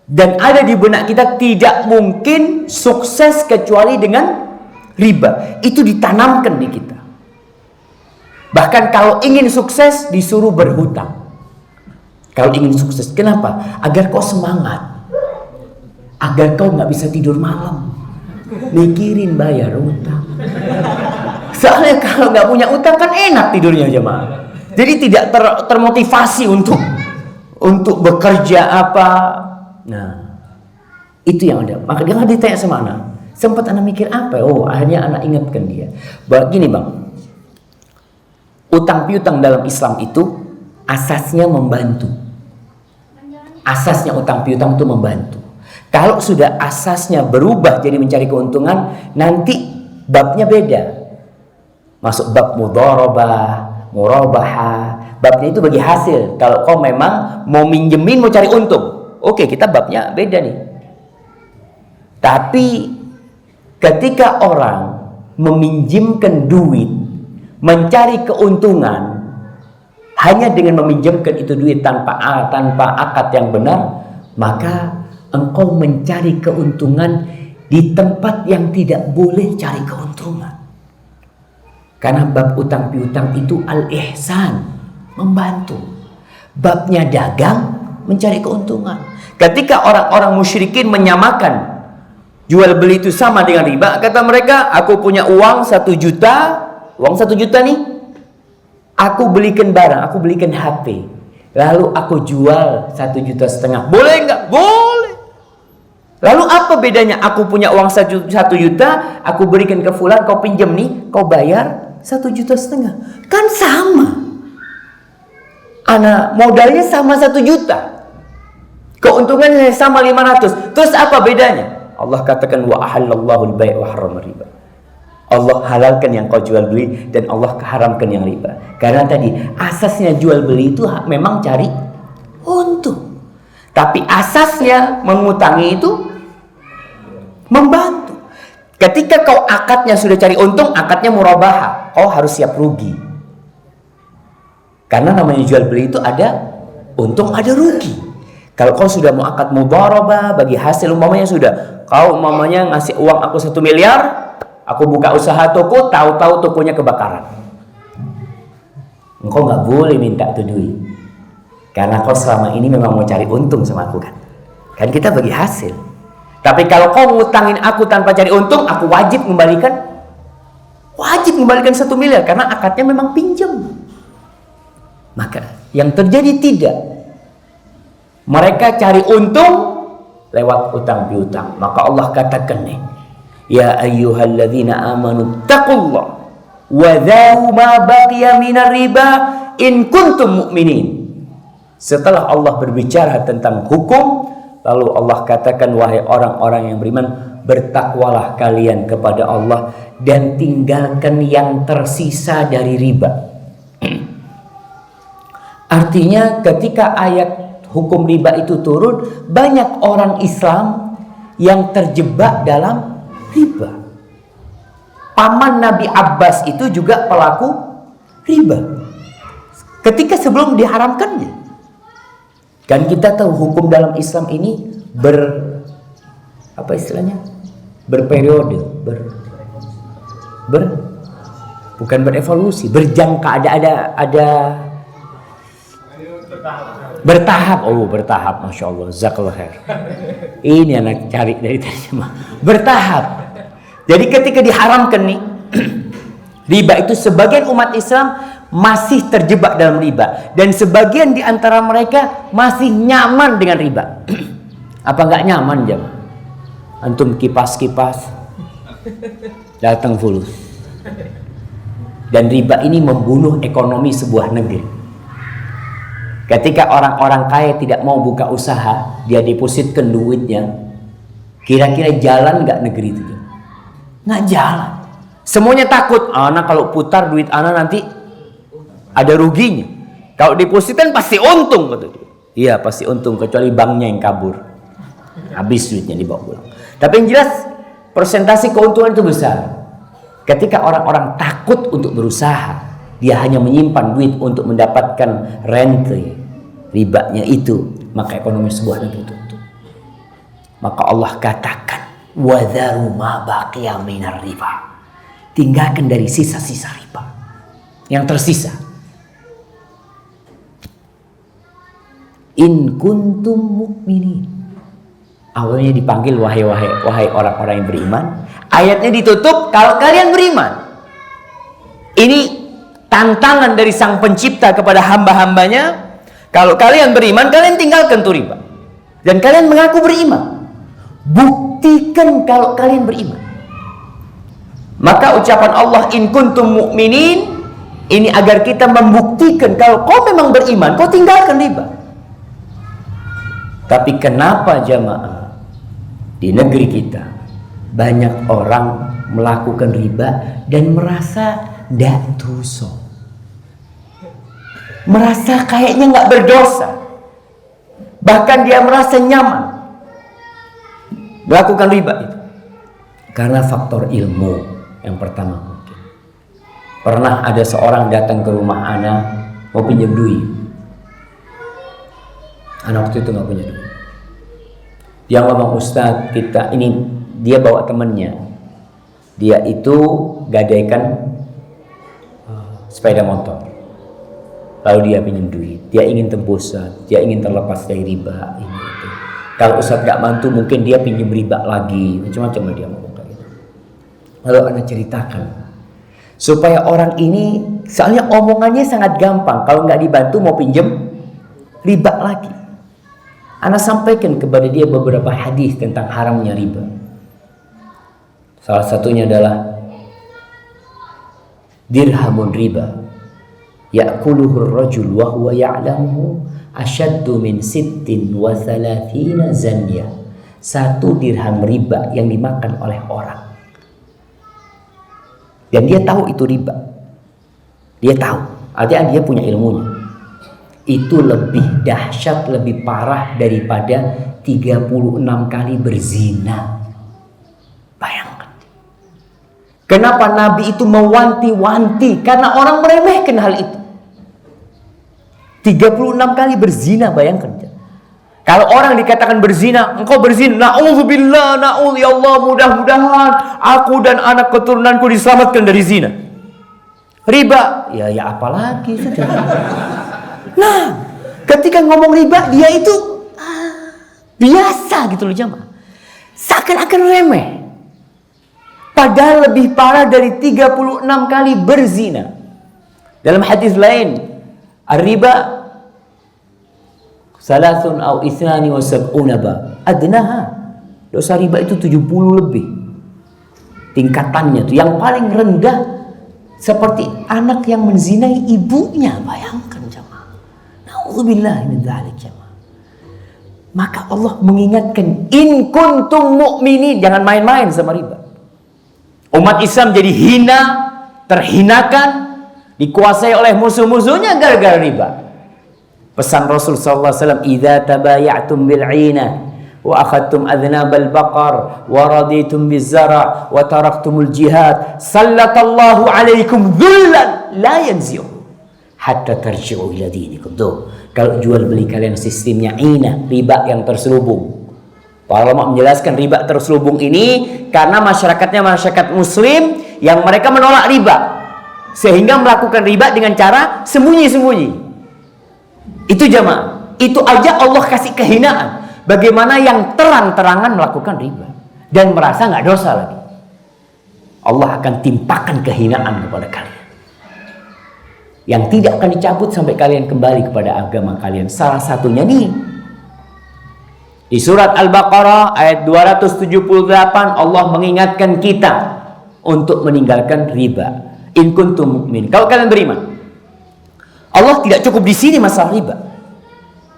Dan ada di benak kita tidak mungkin sukses kecuali dengan riba. Itu ditanamkan di kita. Bahkan kalau ingin sukses disuruh berhutang. Kalau ingin sukses, kenapa? Agar kau semangat, agar kau nggak bisa tidur malam, mikirin bayar utang. Soalnya kalau nggak punya utang kan enak tidurnya jemaah. Jadi tidak termotivasi untuk bekerja apa. Nah, itu yang ada. Maka dia ditanya sama anak. Sempat anak mikir apa? Oh, akhirnya anak ingatkan dia. Begini bang. Utang piutang dalam Islam itu asasnya membantu. Asasnya utang piutang itu membantu. Kalau sudah asasnya berubah jadi mencari keuntungan, nanti babnya beda. Masuk bab mudharabah, murabahah. Babnya itu bagi hasil. Kalau kau memang mau minjemin, mau cari untung, oke, kita babnya beda nih. Tapi ketika orang meminjamkan duit mencari keuntungan hanya dengan meminjamkan itu duit tanpa akad yang benar, maka engkau mencari keuntungan di tempat yang tidak boleh cari keuntungan. Karena bab utang piutang itu al-ihsan, membantu. Babnya dagang, mencari keuntungan. Ketika orang-orang musyrikin menyamakan jual beli itu sama dengan riba, kata mereka, aku punya uang 1 juta, uang 1 juta nih, aku belikan barang, aku belikan HP, lalu aku jual 1,5 juta. Boleh nggak? Boleh. Lalu apa bedanya? Aku punya uang 1 juta, aku berikan ke fulan, kau pinjam nih, kau bayar 1,5 juta. Kan sama. Anak modalnya sama 1 juta, keuntungannya sama 500. Terus apa bedanya? Allah katakan wa ahallallahu al-bai' wa harrama riba. Allah halalkan yang kau jual beli dan Allah haramkan yang riba. Karena tadi asasnya jual beli itu memang cari untung. Tapi asasnya mengutangi itu membantu. Ketika kau akadnya sudah cari untung, akadnya murabahah, kau harus siap rugi. Karena namanya jual beli itu ada untung, ada rugi. Kalau kau sudah mau akad mudharabah, bagi hasil umpamanya sudah, kau umpamanya ngasih uang aku 1 miliar, aku buka usaha toko, tahu-tahu tokonya kebakaran. Engkau nggak boleh minta tuh duit. Karena kau selama ini memang mau cari untung sama aku kan. Kan kita bagi hasil. Tapi kalau kau ngutangin aku tanpa cari untung, aku wajib mengembalikan 1 miliar karena akadnya memang pinjam. Maka yang terjadi tidak. Mereka cari untung lewat utang piutang. Maka Allah katakan nih, ya ayyuhalladzina amanu taqullah wa dharu ma baqiya minar riba in kuntum mu'minin. Setelah Allah berbicara tentang hukum, lalu Allah katakan, wahai orang-orang yang beriman, bertakwalah kalian kepada Allah dan tinggalkan yang tersisa dari riba. Artinya ketika ayat hukum riba itu turun, banyak orang Islam yang terjebak dalam riba. Paman Nabi Abbas itu juga pelaku riba ketika sebelum diharamkannya. Kan kita tahu hukum dalam Islam ini berperiode, bukan berevolusi, berjangka, ada Bertahap, bertahap, masya Allah, jazakallah khair. Ini anak cari dari tadi mah. Bertahap. Jadi ketika diharamkan nih, riba itu sebagian umat Islam masih terjebak dalam riba, dan sebagian di antara mereka masih nyaman dengan riba. Apa nggak nyaman jam? Antum kipas-kipas, datang fulus. Dan riba ini membunuh ekonomi sebuah negeri. Ketika orang-orang kaya tidak mau buka usaha, dia depositkan duitnya. Kira-kira jalan nggak negeri itu? Nggak jalan. Semuanya takut. Anak kalau putar duit anak nanti ada ruginya. Kalau depositkan pasti untung, kata dia. Iya pasti untung, kecuali banknya yang kabur. Habis duitnya dibawa pulang. Tapi yang jelas persentase keuntungan itu besar. Ketika orang-orang takut untuk berusaha, dia hanya menyimpan duit untuk mendapatkan rente, ribanya itu, maka ekonomi sebuah negeri tutup. Maka Allah katakan, wadharu ma baqiya minar riba. Tinggalkan dari sisa-sisa riba yang tersisa. In kuntum mu'minin. Awalnya dipanggil wahai orang-orang yang beriman. Ayatnya ditutup, kalau kalian beriman. Ini tantangan dari sang pencipta kepada hamba-hambanya. Kalau kalian beriman, kalian tinggalkan tuh riba. Dan kalian mengaku beriman. Buktikan kalau kalian beriman. Maka ucapan Allah, in kuntum mu'minin, ini agar kita membuktikan kalau kau memang beriman, kau tinggalkan riba. Tapi kenapa jamaah di negeri kita banyak orang melakukan riba dan merasa tidak dosa, merasa kayaknya nggak berdosa, bahkan dia merasa nyaman melakukan riba itu karena faktor ilmu. Yang pertama, mungkin pernah ada seorang datang ke rumah ana mau pinjam duit. Anak waktu itu nggak punya duit. Dia ngomong, Ustadz, kita ini, dia bawa temennya. Dia itu gadaikan sepeda motor. Lalu dia pinjam duit. Dia ingin tembus, dia ingin terlepas dari riba. Ini, itu. Kalau Ustadz nggak bantu, mungkin dia pinjam riba lagi. Macam-macam dia ngomong kayak gitu. Lalu anak ceritakan supaya orang ini, soalnya omongannya sangat gampang. Kalau nggak dibantu mau pinjam riba lagi. Ana sampaikan kepada dia beberapa hadis tentang haramnya riba. Salah satunya adalah dirhamun riba ya'kuluhu ar-rajul wa huwa ya'lamuhu ashaddu min 36 zanya. 1 dirham riba yang dimakan oleh orang, dan dia tahu itu riba. Dia tahu, artinya dia punya ilmunya. Itu lebih dahsyat, lebih parah daripada 36 kali berzina. Bayangkan. Kenapa Nabi itu mewanti-wanti? Karena orang meremehkan hal itu. 36 kali berzina, bayangkan. Kalau orang dikatakan berzina, engkau berzina, na'udzubillah, ya Allah, mudah-mudahan aku dan anak keturunanku diselamatkan dari zina. Riba, ya apalagi sudah. Nah, ketika ngomong riba, dia itu biasa gitu loh jamaah. Seakan-akan remeh. Padahal lebih parah dari 36 kali berzina. Dalam hadis lain, ar-riba salasun au ithnani wa sab'una bab. Adnaha. Dosa riba itu 70 lebih. Tingkatannya tuh yang paling rendah seperti anak yang menzinai ibunya, bayangkan. Alhamdulillah min dzalik jamaah. Maka Allah mengingatkan, in kuntum mu'minin, jangan main-main sama riba. Umat Islam jadi hina, terhinakan, dikuasai oleh musuh-musuhnya gara-gara riba. Pesan Rasul sallallahu alaihi wasallam, idza tabaya'tum bil 'inah wa akhadtum adhnabal baqar wa raditum biz-zara' wa taraktumul jihad sallatallahu 'alaikum dhullan la yanzi'u hatta tarji'u ila dinikum. Tuh, kalau jual beli kalian sistemnya inah, riba yang terselubung. Para ulama menjelaskan riba terselubung ini karena masyarakatnya masyarakat muslim yang mereka menolak riba, sehingga melakukan riba dengan cara sembunyi-sembunyi. Itu jamaah. Itu aja Allah kasih kehinaan. Bagaimana yang terang-terangan melakukan riba dan merasa nggak dosa lagi. Allah akan timpakan kehinaan kepada kalian yang tidak akan dicabut sampai kalian kembali kepada agama kalian. Salah satunya nih, di surat Al-Baqarah ayat 278 Allah mengingatkan kita untuk meninggalkan riba. In kuntum mu'min, kalau kalian beriman. Allah tidak cukup di sini masalah riba.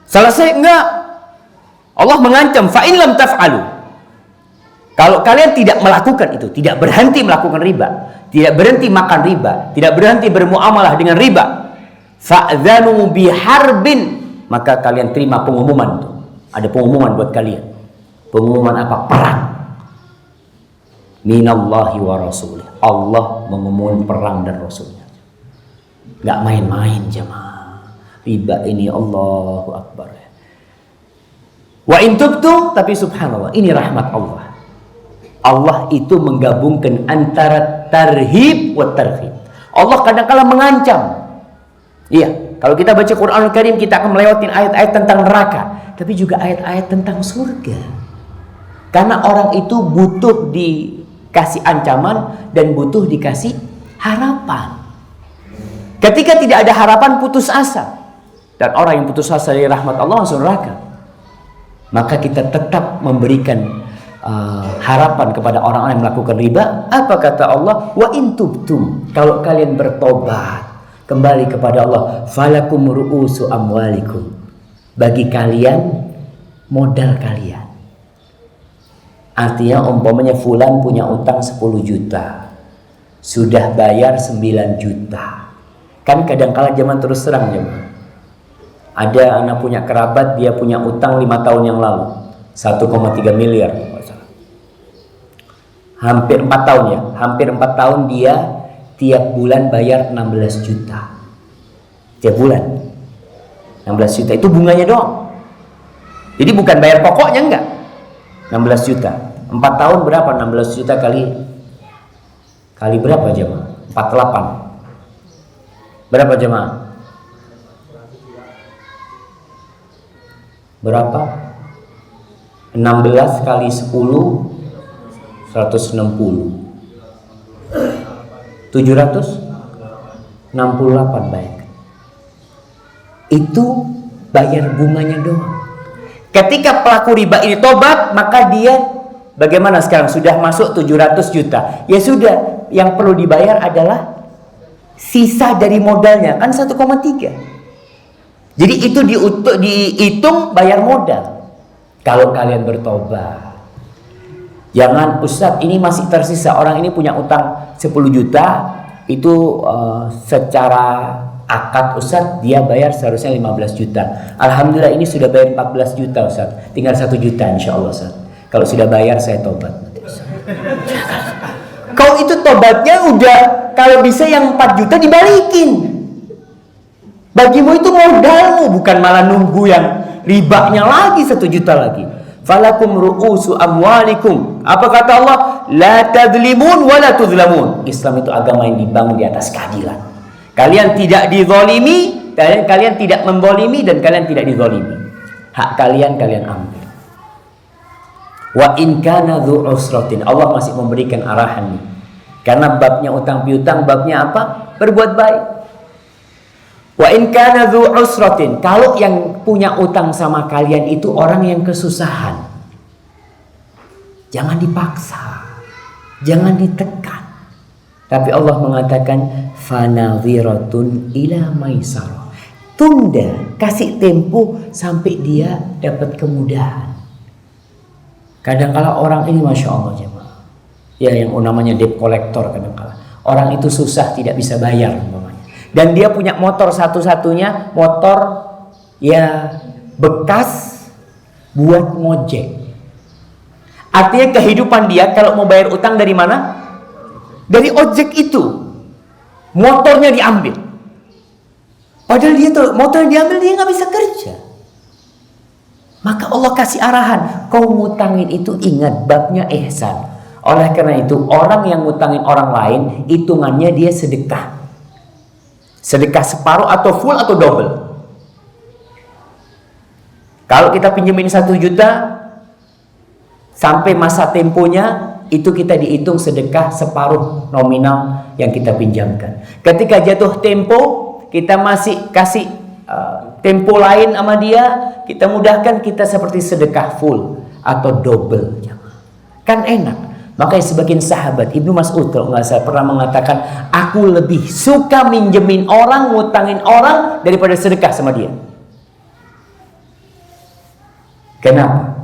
Selesai enggak? Allah mengancam, fa in lam taf'alu. Kalau kalian tidak melakukan itu, tidak berhenti melakukan riba, tidak berhenti makan riba, tidak berhenti bermuamalah dengan riba, fa'dzanu biharbin, maka kalian terima pengumuman itu. Ada pengumuman buat kalian. Pengumuman apa? Perang. Minallahi wa rasulih. Allah mengumumkan perang dan rasulnya. Nggak main-main jemaah. Riba ini Allahu Akbar. Wa in tubtum, tapi subhanallah, ini rahmat Allah. Allah itu menggabungkan antara tarhib wa tarhib. Allah kadang-kala mengancam. Iya, kalau kita baca Quranul Karim kita akan melewati ayat-ayat tentang neraka, tapi juga ayat-ayat tentang surga. Karena orang itu butuh dikasih ancaman dan butuh dikasih harapan. Ketika tidak ada harapan, putus asa. Dan orang yang putus asa dari rahmat Allah langsung neraka. Maka kita tetap memberikan harapan kepada orang-orang yang melakukan riba. Apa kata Allah? Wa in tubtum, kalau kalian bertobat kembali kepada Allah, falakum ru'usu amwalikum, bagi kalian modal kalian. Artinya umpamanya fulan punya utang 10 juta, sudah bayar 9 juta. Kan kadang-kala zaman terus terang jemaah. Ada anak punya kerabat, dia punya utang 5 tahun yang lalu 1,3 miliar. Hampir 4 tahun ya. Hampir 4 tahun dia tiap bulan bayar 16 juta. Tiap bulan 16 juta, itu bunganya doang. Jadi bukan bayar pokoknya, enggak. 16 juta 4 tahun berapa? 16 juta kali berapa jemaah? 48. Berapa jemaah? Berapa? 16 kali 10 160. 768 baik. Itu bayar bunganya doang. Ketika pelaku riba ini tobat, maka dia bagaimana sekarang? Sudah masuk 700 juta. Ya sudah, yang perlu dibayar adalah sisa dari modalnya, kan 1,3. Jadi itu dihitung bayar modal. Kalau kalian bertobat, jangan Ustadz ini masih tersisa, orang ini punya utang 10 juta, itu secara akad Ustadz dia bayar seharusnya 15 juta. Alhamdulillah ini sudah bayar 14 juta Ustadz, tinggal 1 juta insya Allah Ustadz. Kalau sudah bayar saya tobat. Kau itu tobatnya udah, kalau bisa yang 4 juta dibalikin. Bagimu itu modalmu, bukan malah nunggu yang ribanya lagi 1 juta lagi. Falakum ru'usu amwalikum. Apa kata Allah? La tadlimun wa la tuzlamun. Islam itu agama yang dibangun di atas keadilan. Kalian tidak dizalimi, kalian tidak membolimi, dan kalian tidak dizalimi. Hak kalian ambil. Wa in kana dzu usratin. Allah masih memberikan arahan nih. Karena babnya utang piutang, babnya apa? Berbuat baik. Wa in kana dzu usratin, kalau yang punya utang sama kalian itu orang yang kesusahan, jangan dipaksa, jangan ditekan. Tapi Allah mengatakan fanadhiratun ila maisarah. Tunda, kasih tempo sampai dia dapat kemudahan. Kadang-kala orang ini masya Allah jemaah, ya yang namanya debt collector, kadang-kala orang itu susah tidak bisa bayar umpamanya. Dan dia punya motor satu-satunya, motor ya bekas buat ngojek. Artinya kehidupan dia kalau mau bayar utang dari mana? Dari ojek itu. Motornya diambil. Padahal dia tuh motornya diambil, dia nggak bisa kerja. Maka Allah kasih arahan, kau ngutangin itu ingat babnya ihsan. Oleh karena itu orang yang ngutangin orang lain, hitungannya dia sedekah. Sedekah separuh atau full atau double. Kalau kita pinjemin 1 juta sampai masa temponya, itu kita dihitung sedekah separuh nominal yang kita pinjamkan. Ketika jatuh tempo, kita masih kasih tempo lain sama dia, kita mudahkan, kita seperti sedekah full atau double. Kan enak. Makanya sebagian sahabat, Ibnu Mas'ud kalau nggak salah pernah mengatakan, aku lebih suka minjemin orang, ngutangin orang daripada sedekah sama dia. Kenapa?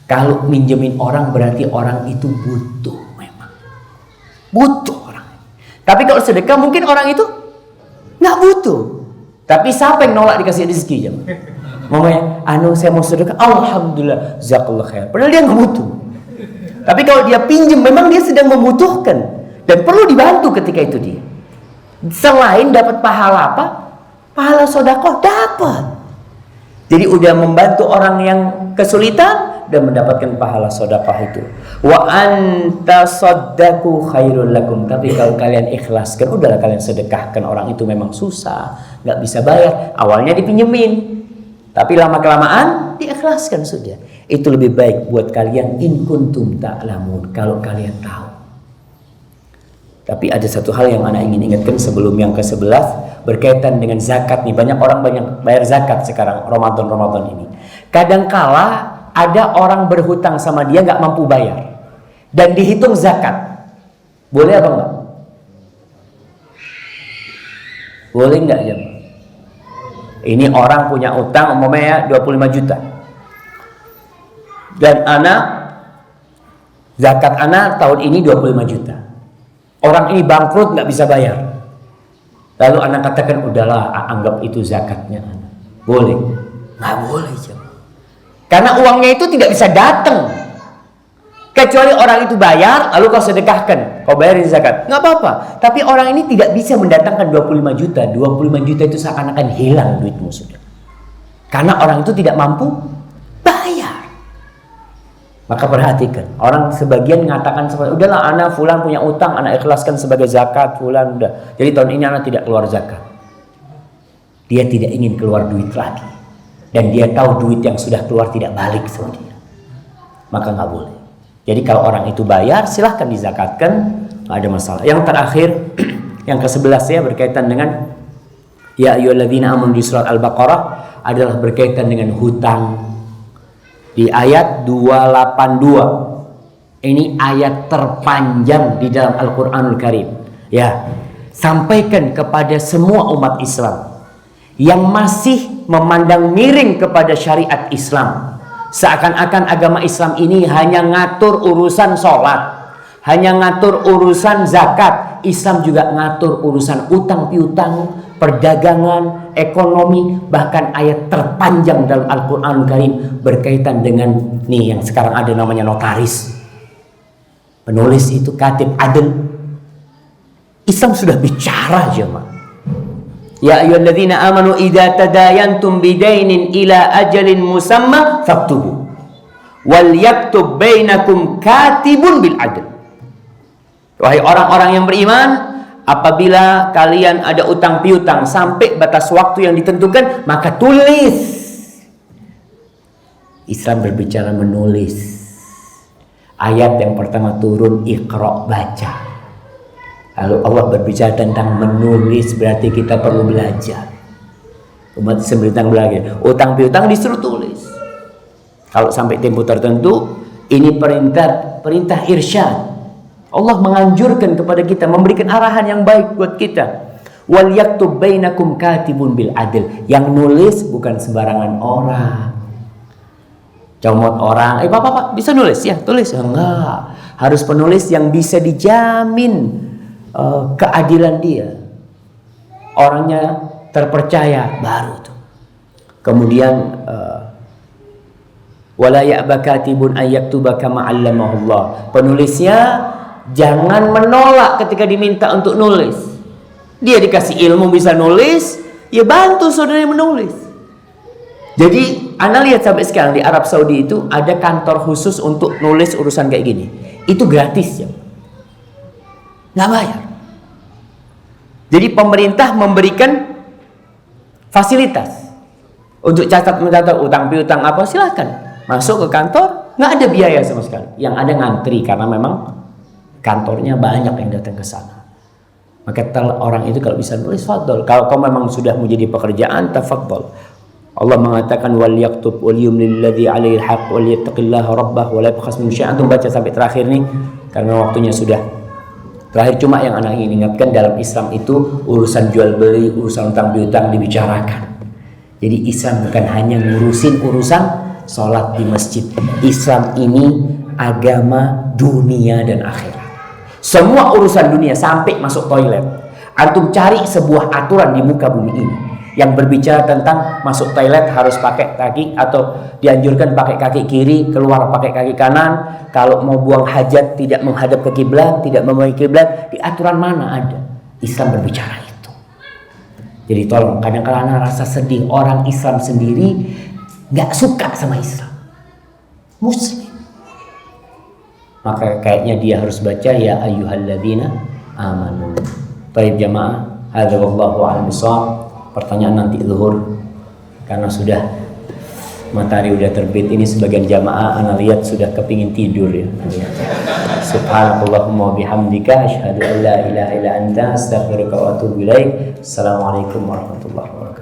Kalau minjemin orang berarti orang itu butuh, memang butuh orang. Tapi kalau sedekah mungkin orang itu nggak butuh. Tapi siapa yang nolak dikasih rezeki jam? Mamanya, saya mau sedekah, alhamdulillah, jazakallah khair. Padahal dia nggak butuh. Tapi kalau dia pinjam, memang dia sedang membutuhkan dan perlu dibantu ketika itu dia. Selain dapat pahala apa? Pahala sedekah dapat. Jadi udah membantu orang yang kesulitan dan mendapatkan pahala sedekah itu. Wa anta saddaku khairul lakum. Tapi kalau kalian ikhlaskan, udahlah kalian sedekahkan. Orang itu memang susah, nggak bisa bayar. Awalnya dipinjemin, tapi lama-kelamaan diikhlaskan sudah. Itu lebih baik buat kalian in kuntum ta'lamun, kalau kalian tahu. Tapi ada satu hal yang anak ingin ingatkan sebelum yang ke-11 berkaitan dengan zakat nih. Banyak orang bayar zakat sekarang Ramadan ini. Kadangkala ada orang berhutang sama dia nggak mampu bayar dan dihitung zakat. Boleh apa enggak? Boleh enggak ya? Ini orang punya utang umpamanya 25 juta. Dan zakat anak tahun ini 25 juta. Orang ini bangkrut nggak bisa bayar. Lalu anak katakan, udahlah anggap itu zakatnya anak. Boleh? Nggak boleh. Karena uangnya itu tidak bisa datang. Kecuali orang itu bayar, lalu kau sedekahkan, kau bayarin zakat, nggak apa-apa. Tapi orang ini tidak bisa mendatangkan 25 juta. 25 juta itu seakan-akan hilang duitmu sudah. Karena orang itu tidak mampu bayar. Maka perhatikan, orang sebagian mengatakan seperti, udahlah anak fulan punya utang, anak ikhlaskan sebagai zakat, fulan udah. Jadi tahun ini anak tidak keluar zakat. Dia tidak ingin keluar duit lagi. Dan dia tahu duit yang sudah keluar tidak balik sama dia. Maka nggak boleh. Jadi kalau orang itu bayar, silahkan dizakatkan, nggak ada masalah. Yang terakhir, yang ke-11 ya, berkaitan dengan ya ayyuhalladzina amanu di surat Al-Baqarah, adalah berkaitan dengan hutang. Di ayat 282. Ini ayat terpanjang di dalam Al-Quranul Karim. Ya, sampaikan kepada semua umat Islam yang masih memandang miring kepada syariat Islam. Seakan-akan agama Islam ini hanya ngatur urusan sholat, hanya ngatur urusan zakat. Islam juga ngatur urusan utang piutang, perdagangan, ekonomi. Bahkan ayat terpanjang dalam Al-Quran Karim berkaitan dengan nih yang sekarang ada namanya notaris. Penulis itu katib adil. Islam sudah bicara jemaah. Ya ayyuhalladzina amanu idza tadayantum bidainin ila ajalin musamma faktubu wal yaktub bainakum katibun bil adl. Wahai orang-orang yang beriman, apabila kalian ada utang piutang sampai batas waktu yang ditentukan, maka tulis. Islam berbicara menulis. Ayat yang pertama turun, Iqra, baca. Lalu Allah berbicara tentang menulis, berarti kita perlu belajar. Umat Islam belajar. Utang piutang disuruh tulis. Kalau sampai tempo tertentu, ini perintah irsyad. Allah menganjurkan kepada kita, memberikan arahan yang baik buat kita. Wal yaktub bainakum katibun bil adil. Yang nulis bukan sembarangan orang. Comot orang, Pak, bisa nulis? Ya, tulis. Enggak. Harus penulis yang bisa dijamin keadilan dia, orangnya terpercaya, baru tuh. Kemudian wala ya'ba katibun ay yaktuba kama 'allamahullah. Penulisnya jangan menolak ketika diminta untuk nulis. Dia dikasih ilmu bisa nulis, ya bantu saudaranya menulis. Jadi Anda lihat sampai sekarang di Arab Saudi itu ada kantor khusus untuk nulis urusan kayak gini. Itu gratis ya. Nggak bayar. Jadi pemerintah memberikan fasilitas. Untuk mencatat utang piutang apa silakan. Masuk ke kantor, nggak ada biaya sama sekali. Yang ada ngantri karena memang kantornya banyak yang datang ke sana. Maka orang itu kalau bisa nulis, fadl. Kalau kau memang sudah menjadi pekerjaan, tafadhol. Allah mengatakan wal yaktub wal yumlil ladzi 'alaihi al-haq wal yattaqillaha rabbah wa la yabkhas min syai'an. Antum baca sampai terakhir nih karena waktunya sudah terakhir. Cuma yang anak ingin ingatkan, dalam Islam itu urusan jual beli, urusan utang piutang dibicarakan. Jadi Islam bukan hanya ngurusin urusan sholat di masjid. Islam ini agama dunia dan akhirat. Semua urusan dunia sampai masuk toilet. Antum cari sebuah aturan di muka bumi ini yang berbicara tentang masuk toilet harus pakai kaki atau dianjurkan pakai kaki kiri, keluar pakai kaki kanan. Kalau mau buang hajat tidak menghadap ke kiblat, tidak memilih kiblat. Di aturan mana ada? Islam berbicara itu. Jadi tolong, kadang-kadang rasa sedih orang Islam sendiri nggak suka sama Islam, Muslim. Maka kayaknya dia harus baca ya ayyuhalladzina amanu. Baik jamaah, hadza wallahu a'lam bishawab. Pertanyaan nanti zuhur karena sudah matahari udah terbit. Ini sebagian jamaah ana lihat sudah kepingin tidur ya. Subhanakallahumma bihamdika asyhadu an la ilaha illa anta astaghfiruka wa atubu ilaik. Assalamualaikum warahmatullahi wabarakatuh.